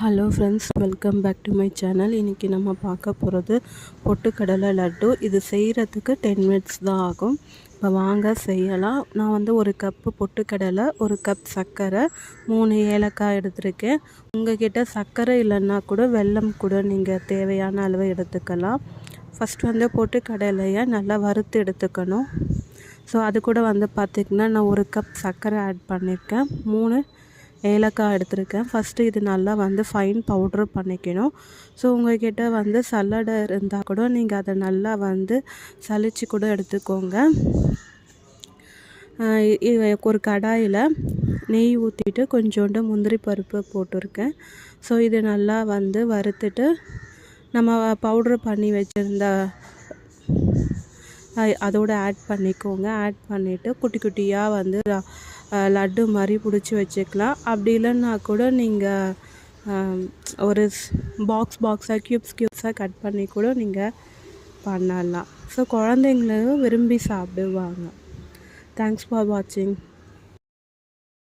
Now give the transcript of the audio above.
Hello friends, welcome back to my channel. இன்றைக்கி நம்ம பார்க்க போகிறது பொட்டுக்கடலை லட்டு. இது செய்கிறதுக்கு 10 மினிட்ஸ் தான் ஆகும். இப்போ வாங்க செய்யலாம். நான் வந்து ஒரு கப்பு பொட்டுக்கடலை, ஒரு கப் சர்க்கரை, 3 ஏலக்காய் எடுத்திருக்கேன். உங்கள்கிட்ட சர்க்கரை இல்லைன்னா கூட வெல்லம் கூட நீங்கள் தேவையான அளவு எடுத்துக்கலாம். ஃபஸ்ட் வந்து பொட்டுக்கடலையை நல்லா வறுத்து எடுத்துக்கணும். ஸோ அது கூட வந்து பார்த்திங்கன்னா நான் ஒரு கப் சர்க்கரை ஆட் பண்ணியிருக்கேன், 3 ஏலக்காய் எடுத்திருக்கேன். ஃபஸ்ட்டு இது நல்லா வந்து ஃபைன் பவுட்ரு பண்ணிக்கணும். ஸோ உங்கள்கிட்ட வந்து சல்லடை இருந்தால் கூட நீங்கள் அதை நல்லா வந்து சலிச்சு கூட எடுத்துக்கோங்க. ஒரு கடாயில் நெய் ஊற்றிட்டு கொஞ்சோண்டு முந்திரி பருப்பு போட்டிருக்கேன். ஸோ இது நல்லா வந்து வறுத்துட்டு நம்ம பவுட்ரு பண்ணி வச்சுருந்த அதோடு ஆட் பண்ணிக்கோங்க. ஆட் பண்ணிவிட்டு குட்டி குட்டியாக வந்து லட்டு மாதிரி பிடிச்சி வச்சுக்கலாம். அப்படி இல்லைன்னா கூட நீங்கள் ஒரு பாக்ஸாக க்யூப்ஸாக கட் பண்ணி கூட நீங்கள் பண்ணலாம். ஸோ குழந்தைங்களும் விரும்பி சாப்பிடுவாங்க. தேங்க்ஸ் ஃபார் வாட்சிங்.